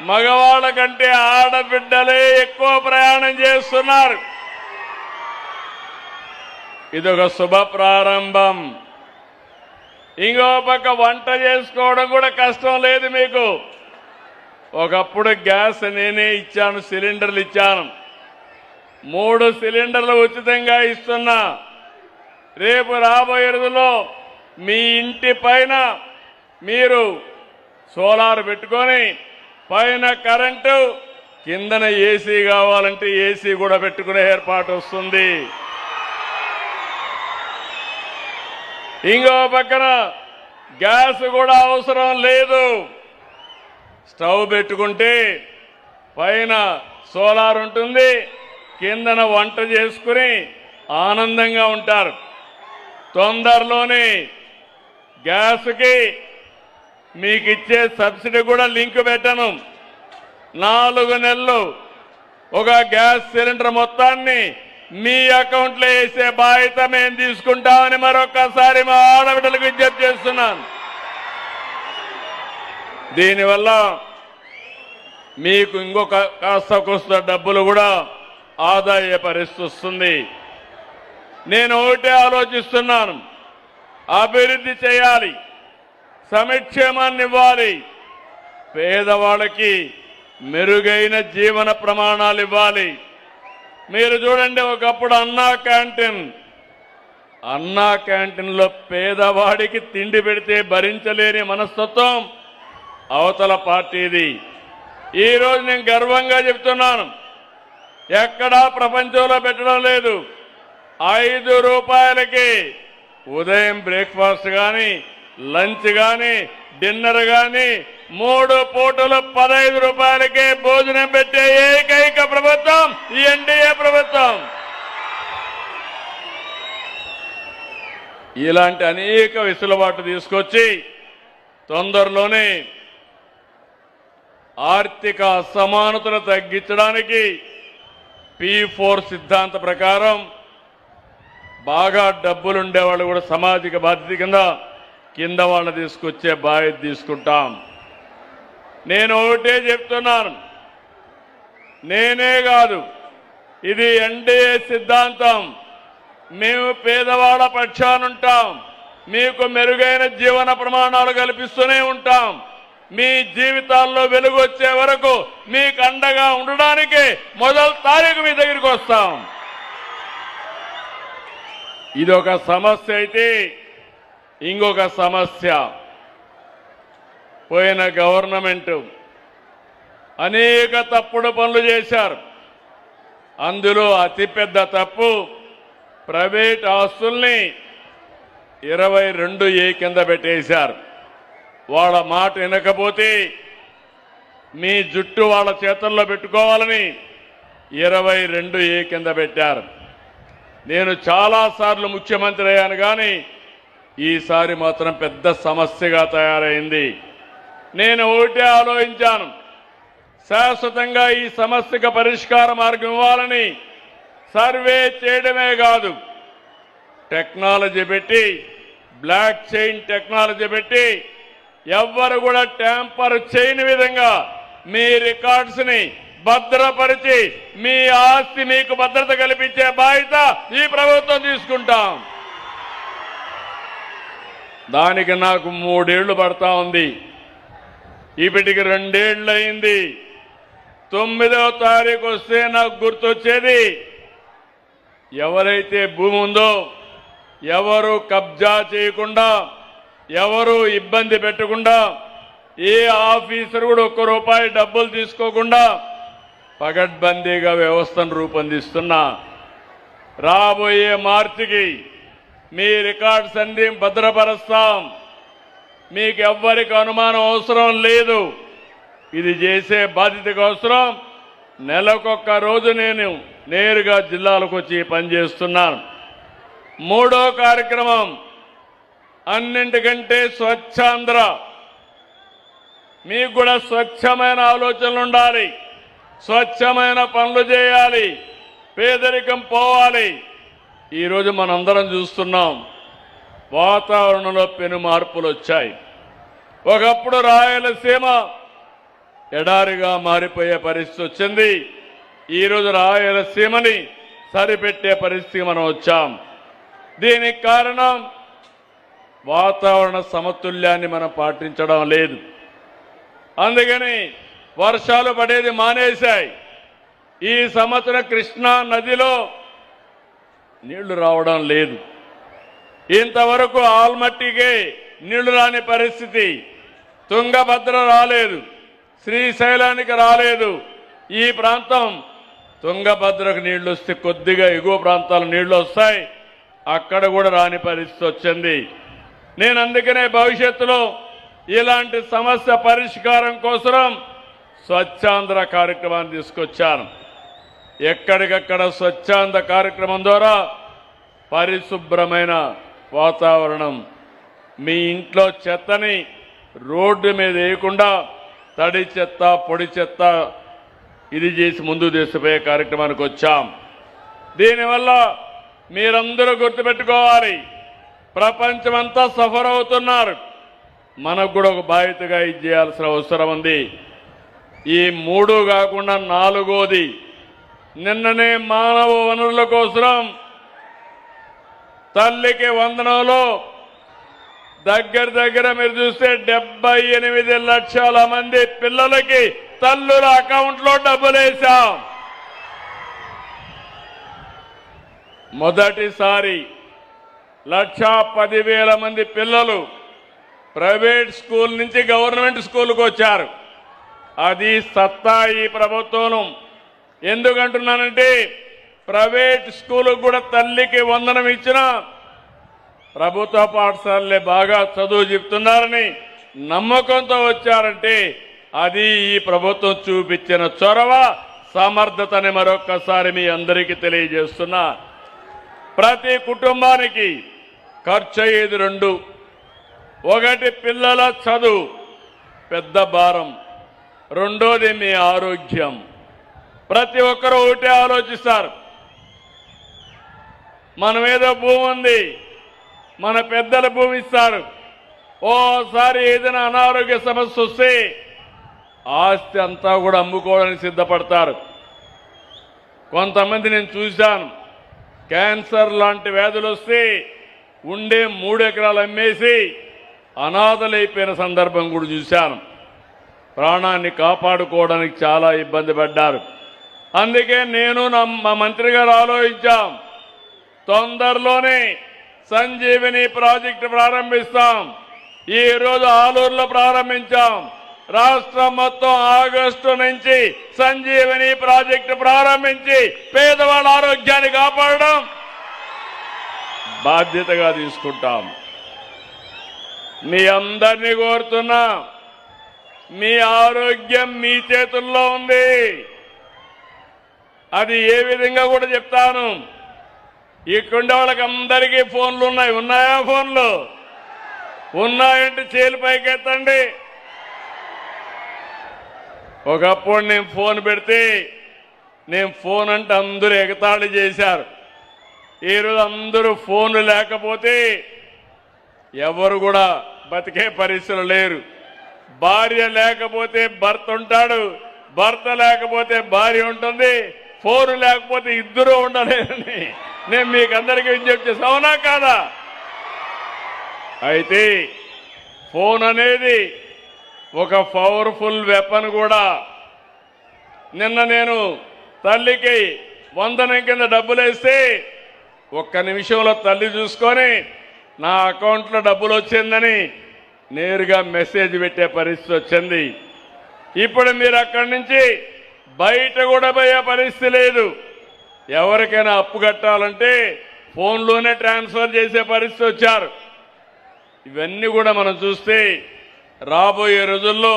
మగవాళ్ళ కంటే ఆడబిడ్డలే ఎక్కువ ప్రయాణం చేస్తున్నారు. ఇదొక శుభ ప్రారంభం. ఇంకో పక్క వంట చేసుకోవడం కూడా కష్టం లేదు మీకు. ఒకప్పుడు గ్యాస్ నేనే ఇచ్చాను, సిలిండర్లు ఇచ్చాను. 3 సిలిండర్లు ఉచితంగా ఇస్తున్నా. రేపు రాబోయే రోజుల్లో మీ ఇంటి పైన మీరు సోలార్ పెట్టుకొని పైన కరెంటు, కిందన ఏసీ కావాలంటే ఏసీ కూడా పెట్టుకునే ఏర్పాటు వస్తుంది. ఇంకో పక్కన గ్యాస్ కూడా అవసరం లేదు. స్టవ్ పెట్టుకుంటే పైన సోలార్ ఉంటుంది, కిందన వంట చేసుకుని ఆనందంగా ఉంటారు. తొందరలోనే గ్యాస్కి మీకు ఇచ్చే సబ్సిడీ కూడా లింక్ పెట్టను. 4 నెలలు ఒక గ్యాస్ సిలిండర్ మొత్తాన్ని మీ అకౌంట్లో వేసే బాధ్యత మేము తీసుకుంటామని మరొకసారి మా ఆడబిడ్డలకు విజ్ఞప్తి చేస్తున్నాను. దీనివల్ల మీకు ఇంకొక కాస్త డబ్బులు కూడా ఆదా అయ్యే పరిస్థితి వస్తుంది. నేను ఒకటే ఆలోచిస్తున్నాను, అభివృద్ధి చేయాలి, సంక్షేమాన్ని ఇవ్వాలి, పేదవాళ్ళకి మెరుగైన జీవన ప్రమాణాలు ఇవ్వాలి. మీరు చూడండి, ఒకప్పుడు అన్నా క్యాంటీన్లో పేదవాడికి తిండి పెడితే భరించలేని మనస్తత్వం అవతల పార్టీది. ఈరోజు నేను గర్వంగా చెప్తున్నాను, ఎక్కడా ప్రపంచంలో పెట్టడం లేదు. 5 రూపాయలకి ఉదయం బ్రేక్ఫాస్ట్ కానీ, లంచ్ కానీ, డిన్నర్ కానీ 3 పూటలు 15 రూపాయలకే భోజనం పెట్టే ఏకైక ప్రభుత్వం ఈ ఎన్డీఏ ప్రభుత్వం. ఇలాంటి అనేక వెసులుబాటు తీసుకొచ్చి తొందరలోనే ఆర్థిక అసమానతలు తగ్గించడానికి P4 సిద్ధాంత ప్రకారం బాగా డబ్బులుండేవాళ్ళు కూడా సామాజిక బాధ్యత కింద వాళ్ళని తీసుకొచ్చే బాధ్యత తీసుకుంటాం. నేను ఒకటే చెప్తున్నాను, నేనే కాదు, ఇది ఎన్డీఏ సిద్ధాంతం. మేము పేదవాళ్ళ పక్షానుంటాం, మీకు మెరుగైన జీవన ప్రమాణాలు కల్పిస్తూనే ఉంటాం. మీ జీవితాల్లో వెలుగు వచ్చే వరకు మీకు అండగా ఉండడానికి మొదటి తారీఖు మీ దగ్గరికి వస్తాం. ఇదొక సమస్య అయితే ఇంకొక సమస్య, పోయిన గవర్నమెంట్ అనేక తప్పుడు పనులు చేశారు. అందులో అతిపెద్ద తప్పు ప్రైవేట్ ఆస్తుల్ని 22A కింద పెట్టేశారు. వాళ్ళ మాట వినకపోతే మీ జుట్టు వాళ్ళ చేతుల్లో పెట్టుకోవాలని 22A కింద పెట్టారు. నేను చాలాసార్లు ముఖ్యమంత్రి అయ్యాను, కానీ ఈసారి మాత్రం పెద్ద సమస్యగా తయారైంది. నేను ఒకటే ఆలోచించాను, శాశ్వతంగా ఈ సమస్యకు పరిష్కార మార్గం ఇవ్వాలని సర్వే చేయడమే కాదు, టెక్నాలజీ పెట్టి, బ్లాక్ చైన్ టెక్నాలజీ పెట్టి ఎవ్వరు కూడా ట్యాంపర్ చేయని విధంగా మీ రికార్డ్స్ ని భద్రపరిచి మీ ఆస్తి మీకు భద్రత కల్పించే బాధ్యత ఈ ప్రభుత్వం తీసుకుంటాం. దానికి నాకు 3 ఏళ్లు పడతా ఉంది. ఇప్పటికి 2 ఏళ్ళు అయింది. 9వ తారీఖు వస్తే నాకు గుర్తొచ్చేది, ఎవరైతే భూమి ఉందో ఎవరు కబ్జా చేయకుండా, ఎవరు ఇబ్బంది పెట్టకుండా, ఏ ఆఫీసర్ కూడా ₹1 డబ్బులు తీసుకోకుండా పగడ్బందీగా వ్యవస్థను రూపొందిస్తున్నా. రాబోయే మార్చికి మీ రికార్డ్స్ అన్ని భద్రపరుస్తాం. మీకు ఎవ్వరికి అనుమానం అవసరం లేదు. ఇది చేసే బాధ్యత కోసం నెలకొక్క రోజు నేను నేరుగా జిల్లాలకు వచ్చి పనిచేస్తున్నాను. 3వ కార్యక్రమం అన్నింటికంటే స్వచ్ఛాంధ్ర. మీకు కూడా స్వచ్ఛమైన ఆలోచనలు ఉండాలి, స్వచ్ఛమైన పనులు చేయాలి, పేదరికం పోవాలి. ఈరోజు మనందరం చూస్తున్నాం, వాతావరణంలో పెను మార్పులు వచ్చాయి. ఒకప్పుడు రాయలసీమ ఎడారిగా మారిపోయే పరిస్థితి వచ్చింది. ఈరోజు రాయలసీమని సరిపెట్టే పరిస్థితికి మనం వచ్చాం. దీనికి కారణం వాతావరణ సమతుల్యాన్ని మనం పాటించడం లేదు. అందుకని వర్షాలు పడేది మానేశాయి. ఈ సంవత్సరం కృష్ణా నదిలో నీళ్లు రావడం లేదు. ఇంతవరకు ఆల్మట్టికే నీళ్లు రాని పరిస్థితి. తుంగభద్ర రాలేదు, శ్రీశైలానికి రాలేదు. ఈ ప్రాంతం తుంగభద్రకు నీళ్లు వస్తే కొద్దిగా ఎగువ ప్రాంతాల నీళ్లు వస్తాయి, అక్కడ కూడా రాని పరిస్థితి వచ్చింది. నేను అందుకనే భవిష్యత్తులో ఇలాంటి సమస్య పరిష్కారం కోసం స్వచ్ఛాంధ్ర కార్యక్రమాన్ని తీసుకొచ్చాను. ఎక్కడికక్కడ స్వచ్ఛాంధ్ర కార్యక్రమం ద్వారా పరిశుభ్రమైన వాతావరణం, మీ ఇంట్లో చెత్తని రోడ్డు మీద వేయకుండా తడి చెత్త పొడి చెత్త ఇది చేసి ముందుకు తీసుకుపోయే కార్యక్రమానికి వచ్చాం. దీనివల్ల మీరందరూ గుర్తుపెట్టుకోవాలి, ప్రపంచమంతా సఫర్ అవుతున్నారు. మనకు కూడా ఒక బాధ్యతగా ఇది చేయాల్సిన అవసరం ఉంది. ఈ 3 కాకుండా 4వది నిన్ననే మానవ వనరుల కోసం తల్లికి వందనంలో దగ్గర మీరు చూస్తే 78 లక్షల మంది పిల్లలకి తల్లుల అకౌంట్లో డబ్బులు వేశాం. మొదటిసారి 1,10,000 మంది పిల్లలు ప్రైవేట్ స్కూల్ నుంచి గవర్నమెంట్ స్కూల్కి వచ్చారు. అది సత్తా ఈ ప్రభుత్వం. ఎందుకంటున్నానంటే ప్రైవేట్ స్కూలుకు కూడా తల్లికి వందనం ఇచ్చిన ప్రభుత్వ పాఠశాలలే బాగా చదువు చెప్తున్నారని నమ్మకంతో వచ్చారంటే అది ఈ ప్రభుత్వం చూపించిన చొరవ, సమర్థతని మరొక్కసారి మీ అందరికీ తెలియజేస్తున్నా. ప్రతి కుటుంబానికి ఖర్చు అయ్యేది 2. ఒకటి పిల్లల చదువు పెద్ద భారం, రెండోది మీ ఆరోగ్యం. ప్రతి ఒక్కరూ ఒకటే ఆలోచిస్తారు. మనమేదో భూమి ఉంది, మన పెద్దల భూమి ఇస్తారు. ఓసారి ఏదైనా అనారోగ్య సమస్య వస్తే ఆస్తి అంతా కూడా అమ్ముకోవడానికి సిద్ధపడతారు. కొంతమంది నేను చూశాను, క్యాన్సర్ లాంటి వ్యాధులు వస్తే ఉండే 3 ఎకరాలు అమ్మేసి అనాథలైపోయిన సందర్భం కూడా చూశాను. ప్రాణాన్ని కాపాడుకోవడానికి చాలా ఇబ్బంది పడ్డారు. అందుకే నేను మా మంత్రి గారు ఆలోచించాం, తొందరలోనే సంజీవిని ప్రాజెక్టు ప్రారంభిస్తాం. ఈ రోజు ఆలూరులో ప్రారంభించాం. రాష్ట్రం మొత్తం ఆగస్టు నుంచి సంజీవిని ప్రాజెక్టు ప్రారంభించి పేదవాళ్ళ ఆరోగ్యాన్ని కాపాడడం బాధ్యతగా తీసుకుంటాం. మీ అందరినీ కోరుతున్నా, మీ ఆరోగ్యం మీ చేతుల్లో ఉంది. అది ఏ విధంగా కూడా చెప్తాను. ఇక్కడుండే వాళ్ళకి అందరికీ ఫోన్లు ఉన్నాయి. ఉన్నాయా ఫోన్లు? ఉన్నాయంటే చేలు పైకెత్తండి. ఒకప్పుడు నేను ఫోన్ పెడితే నేను ఫోన్ అంటే అందరూ ఎగతాళి చేశారు. ఈరోజు అందరూ ఫోన్లు లేకపోతే ఎవరు కూడా బతికే పరిస్థితులు లేరు. భార్య లేకపోతే భర్త ఉంటాడు, భర్త లేకపోతే భార్య ఉంటుంది, ఫోన్ లేకపోతే ఇద్దరు ఉండలేరని నేను మీకు అందరికీ విజ్ఞప్తి చేస్తాను. అవునా కాదా? అయితే ఫోన్ అనేది ఒక పవర్ఫుల్ వెపన్ కూడా. నిన్న నేను తల్లికి వందనం కింద డబ్బులు వేస్తే 1 నిమిషంలో తల్లి చూసుకొని నా అకౌంట్లో డబ్బులు వచ్చిందని నేరుగా మెసేజ్ పెట్టే పరిస్థితి వచ్చింది. ఇప్పుడు మీరు అక్కడి నుంచి బయట కూడా పోయే పరిస్థితి లేదు. ఎవరికైనా అప్పు కట్టాలంటే ఫోన్లోనే ట్రాన్స్ఫర్ చేసే పరిస్థితి వచ్చారు. ఇవన్నీ కూడా మనం చూస్తే రాబోయే రోజుల్లో